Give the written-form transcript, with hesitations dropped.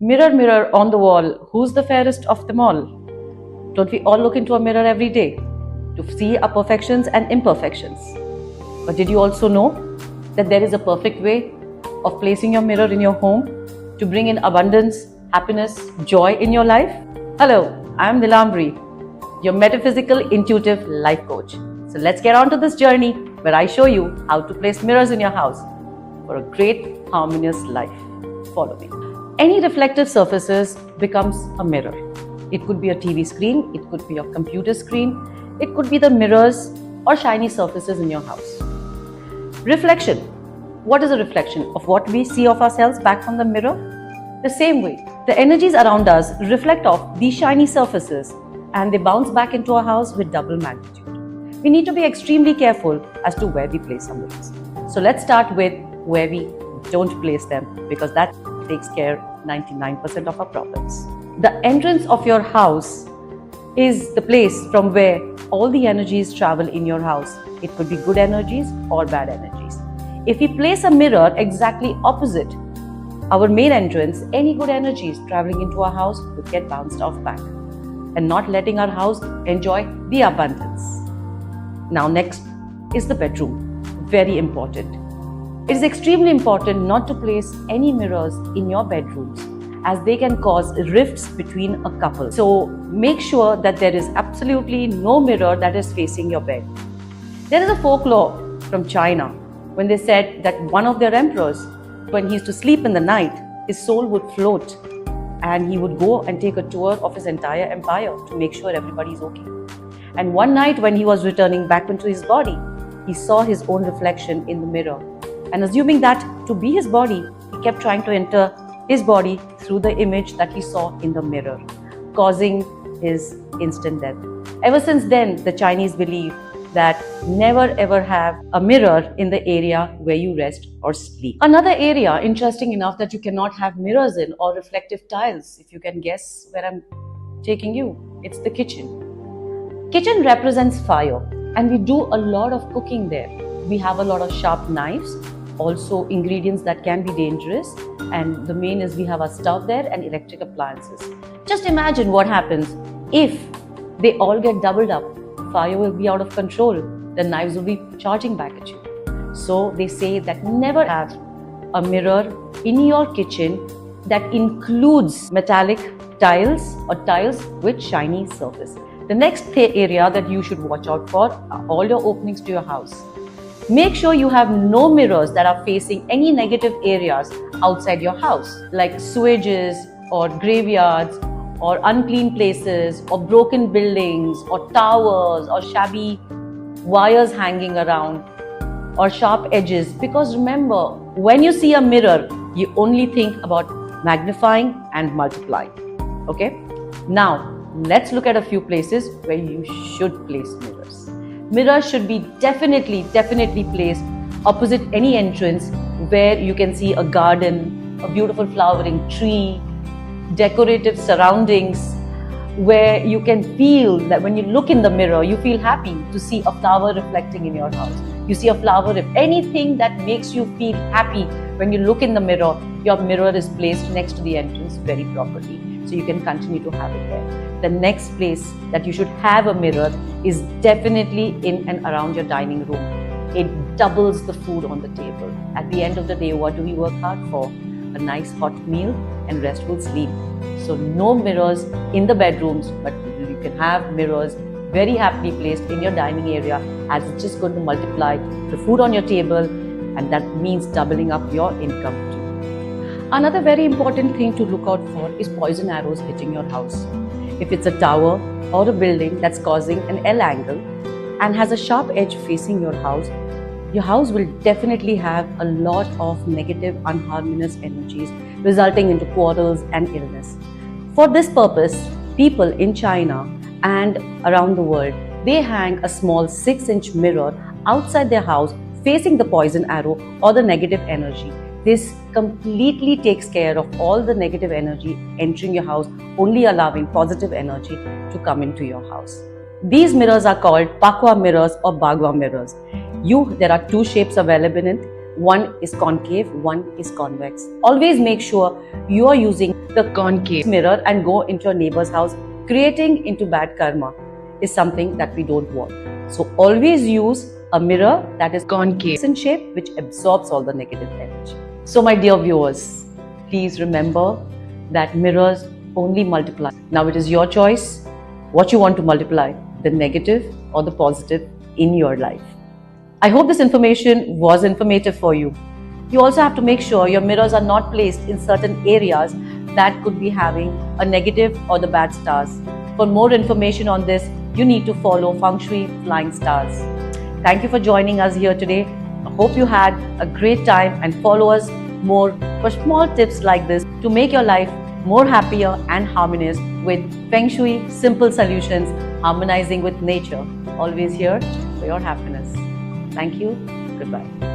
Mirror, mirror on the wall, who's the fairest of them all? Don't we all look into a mirror every day to see our perfections and imperfections? But did you also know that there is a perfect way of placing your mirror in your home to bring in abundance, happiness, joy in your life? Hello, I'm Nilambri, your metaphysical intuitive life coach. So let's get on to this journey where I show you how to place mirrors in your house for a great harmonious life. Follow me. Any reflective surfaces becomes a mirror. It could be a TV screen, it could be a computer screen, it could be the mirrors or shiny surfaces in your house. Reflection. What is a reflection? Of what we see of ourselves back from the mirror? The same way, the energies around us reflect off these shiny surfaces and they bounce back into our house with double magnitude. We need to be extremely careful as to where we place our mirrors. So let's start with where we don't place them, because that takes care of 99% of our problems. The entrance of your house is the place from where all the energies travel in your house. It could be good energies or bad energies. If we place a mirror exactly opposite our main entrance, any good energies traveling into our house would get bounced off back and not letting our house enjoy the abundance. Now next is the bedroom. Very important. It is extremely important not to place any mirrors in your bedrooms, as they can cause rifts between a couple. So make sure that there is absolutely no mirror that is facing your bed. There is a folklore from China when they said that one of their emperors, when he used to sleep in the night, his soul would float and he would go and take a tour of his entire empire to make sure everybody is okay. And one night when he was returning back into his body, he saw his own reflection in the mirror. And assuming that to be his body, he kept trying to enter his body through the image that he saw in the mirror, causing his instant death. Ever since then, the Chinese believe that never ever have a mirror in the area where you rest or sleep. Another area, interesting enough, that you cannot have mirrors in or reflective tiles, if you can guess where I'm taking you, it's the kitchen. Kitchen represents fire, and we do a lot of cooking there. We have a lot of sharp knives, also ingredients that can be dangerous, and the main is we have our stove there and electric appliances. Just imagine what happens if they all get doubled up. Fire will be out of control, the knives will be charging back at you. So they say that never have a mirror in your kitchen that includes metallic tiles or tiles with shiny surface. The next area that you should watch out for are all your openings to your house. Make sure you have no mirrors that are facing any negative areas outside your house, like sewages or graveyards or unclean places or broken buildings or towers or shabby wires hanging around or sharp edges. Because remember, when you see a mirror, you only think about magnifying and multiplying. Okay? Now, let's look at a few places where you should place mirrors. Mirrors should be definitely placed opposite any entrance where you can see a garden, a beautiful flowering tree, decorative surroundings, where you can feel that when you look in the mirror, you feel happy to see a flower reflecting in your house. You see a flower, if anything that makes you feel happy when you look in the mirror, your mirror is placed next to the entrance very properly. So you can continue to have it there. The next place that you should have a mirror is definitely in and around your dining room. It doubles the food on the table. At the end of the day, what do we work hard for? A nice hot meal and restful sleep. So no mirrors in the bedrooms, but you can have mirrors very happily placed in your dining area, as it's just going to multiply the food on your table, and that means doubling up your income too. Another very important thing to look out for is poison arrows hitting your house. If it's a tower or a building that's causing an L angle and has a sharp edge facing your house will definitely have a lot of negative, unharmonious energies, resulting into quarrels and illness. For this purpose, people in China and around the world, they hang a small 6-inch mirror outside their house facing the poison arrow or the negative energy. This completely takes care of all the negative energy entering your house, only allowing positive energy to come into your house. These mirrors are called Pakwa mirrors or Bagua mirrors. There are two shapes available in it. One is concave, one is convex. Always make sure you are using the concave mirror and go into your neighbor's house. Creating into bad karma is something that we don't want. So always use a mirror that is concave in shape, which absorbs all the negative energy. So my dear viewers, please remember that mirrors only multiply. Now it is your choice what you want to multiply, the negative or the positive in your life. I hope this information was informative for you. You also have to make sure your mirrors are not placed in certain areas that could be having a negative or the bad stars. For more information on this, you need to follow Feng Shui Flying Stars. Thank you for joining us here today. I hope you had a great time and follow us more for small tips like this to make your life more happier and harmonious with Feng Shui simple solutions, harmonizing with nature. Always here for your happiness. Thank you. Goodbye.